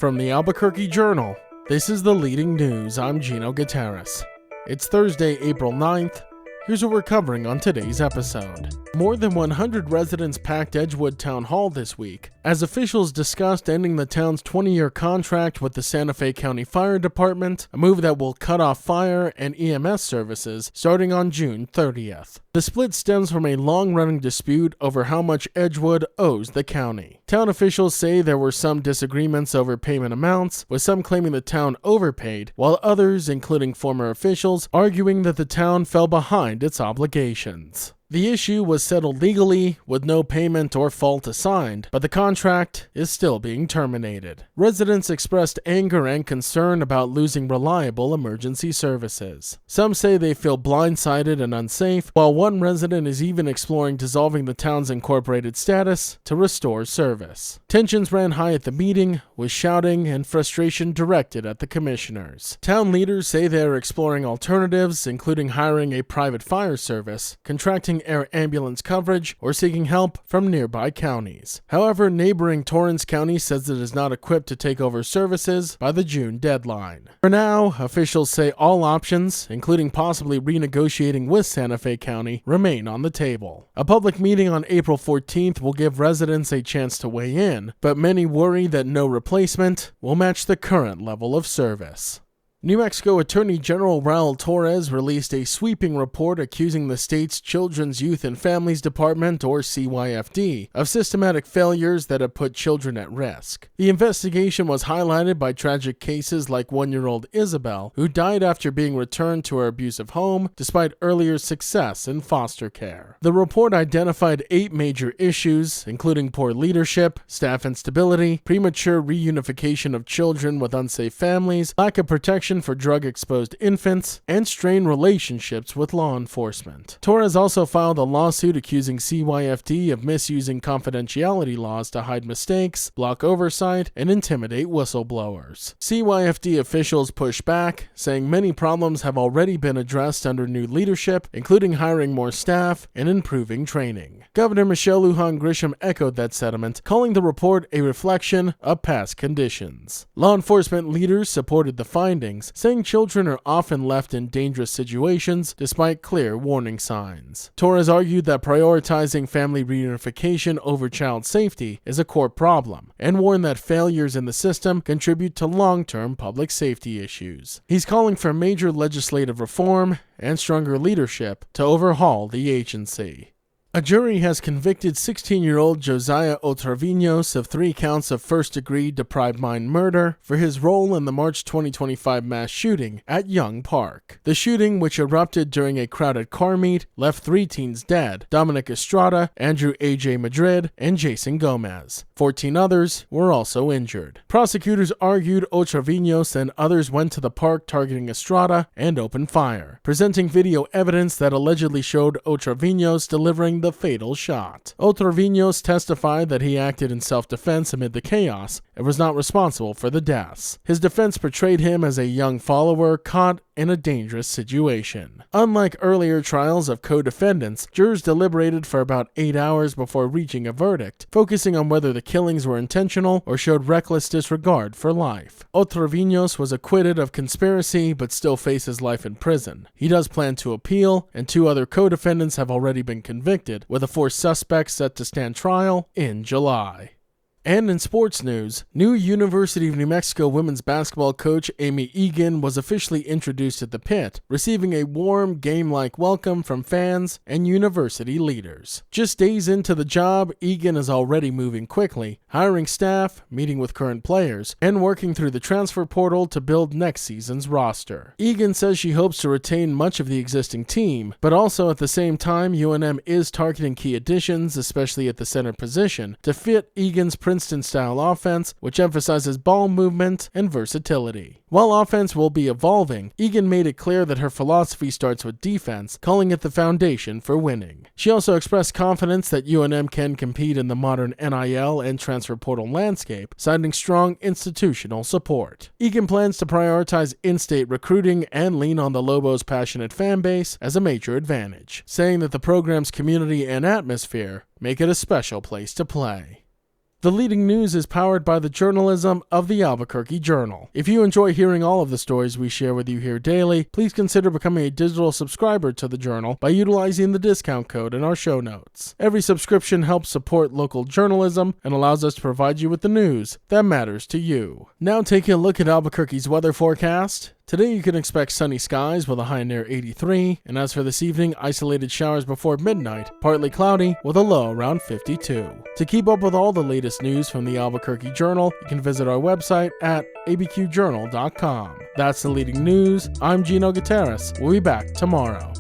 From the Albuquerque Journal, this is the leading news. I'm Gino Gutierrez. It's Thursday, April 9th. Here's what we're covering on today's episode. More than 100 residents packed Edgewood Town Hall this week as officials discussed ending the town's 20-year contract with the Santa Fe County Fire Department, a move that will cut off fire and EMS services starting on June 30th. The split stems from a long-running dispute over how much Edgewood owes the county. Town officials say there were some disagreements over payment amounts, with some claiming the town overpaid, while others, including former officials, arguing that the town fell behind its obligations. The issue was settled legally, with no payment or fault assigned, but the contract is still being terminated. Residents expressed anger and concern about losing reliable emergency services. Some say they feel blindsided and unsafe, while one resident is even exploring dissolving the town's incorporated status to restore service. Tensions ran high at the meeting, with shouting and frustration directed at the commissioners. Town leaders say they are exploring alternatives, including hiring a private fire service, contracting air ambulance coverage, or seeking help from nearby counties. However, neighboring Torrance County says it is not equipped to take over services by the June deadline. For now, officials say all options, including possibly renegotiating with Santa Fe County, remain on the table. A public meeting on April 14th will give residents a chance to weigh in, but many worry that no replacement will match the current level of service. New Mexico Attorney General Raul Torres released a sweeping report accusing the state's Children's Youth and Families Department, or CYFD, of systematic failures that have put children at risk. The investigation was highlighted by tragic cases like 1-year-old Isabel, who died after being returned to her abusive home despite earlier success in foster care. The report identified 8 major issues, including poor leadership, staff instability, premature reunification of children with unsafe families, lack of protection for drug-exposed infants, and strained relationships with law enforcement. Torres also filed a lawsuit accusing CYFD of misusing confidentiality laws to hide mistakes, block oversight, and intimidate whistleblowers. CYFD officials pushed back, saying many problems have already been addressed under new leadership, including hiring more staff and improving training. Governor Michelle Lujan Grisham echoed that sentiment, calling the report a reflection of past conditions. Law enforcement leaders supported the findings, saying children are often left in dangerous situations despite clear warning signs. Torres argued that prioritizing family reunification over child safety is a core problem, and warned that failures in the system contribute to long-term public safety issues. He's calling for major legislative reform and stronger leadership to overhaul the agency. A jury has convicted 16-year-old Josiah Otravinos of 3 counts of first-degree deprived mind murder for his role in the March 2025 mass shooting at Young Park. The shooting, which erupted during a crowded car meet, left 3 teens dead: Dominic Estrada, Andrew A.J. Madrid, and Jason Gomez. 14 others were also injured. Prosecutors argued Otravinos and others went to the park targeting Estrada and opened fire, presenting video evidence that allegedly showed Otravinos delivering the fatal shot. Otravinos testified that he acted in self-defense amid the chaos and was not responsible for the deaths. His defense portrayed him as a young follower caught in a dangerous situation. Unlike earlier trials of co-defendants, jurors deliberated for about 8 hours before reaching a verdict, focusing on whether the killings were intentional or showed reckless disregard for life. Otravinos was acquitted of conspiracy but still faces life in prison. He does plan to appeal, and 2 other co-defendants have already been convicted, with a 4th suspect set to stand trial in July. And in sports news, new University of New Mexico women's basketball coach Amy Egan was officially introduced at the pit, receiving a warm, game-like welcome from fans and university leaders. Just days into the job, Egan is already moving quickly, hiring staff, meeting with current players, and working through the transfer portal to build next season's roster. Egan says she hopes to retain much of the existing team, but also at the same time, UNM is targeting key additions, especially at the center position, to fit Egan's Princeton-style offense, which emphasizes ball movement and versatility. While offense will be evolving, Egan made it clear that her philosophy starts with defense, calling it the foundation for winning. She also expressed confidence that UNM can compete in the modern NIL and transfer portal landscape, citing strong institutional support. Egan plans to prioritize in-state recruiting and lean on the Lobos' passionate fan base as a major advantage, saying that the program's community and atmosphere make it a special place to play. The Leading News is powered by the journalism of the Albuquerque Journal. If you enjoy hearing all of the stories we share with you here daily, please consider becoming a digital subscriber to the Journal by utilizing the discount code in our show notes. Every subscription helps support local journalism and allows us to provide you with the news that matters to you. Now taking a look at Albuquerque's weather forecast. Today you can expect sunny skies with a high near 83, and as for this evening, isolated showers before midnight, partly cloudy with a low around 52. To keep up with all the latest news from the Albuquerque Journal, you can visit our website at abqjournal.com. That's the Leading News. I'm Gino Gutierrez. We'll be back tomorrow.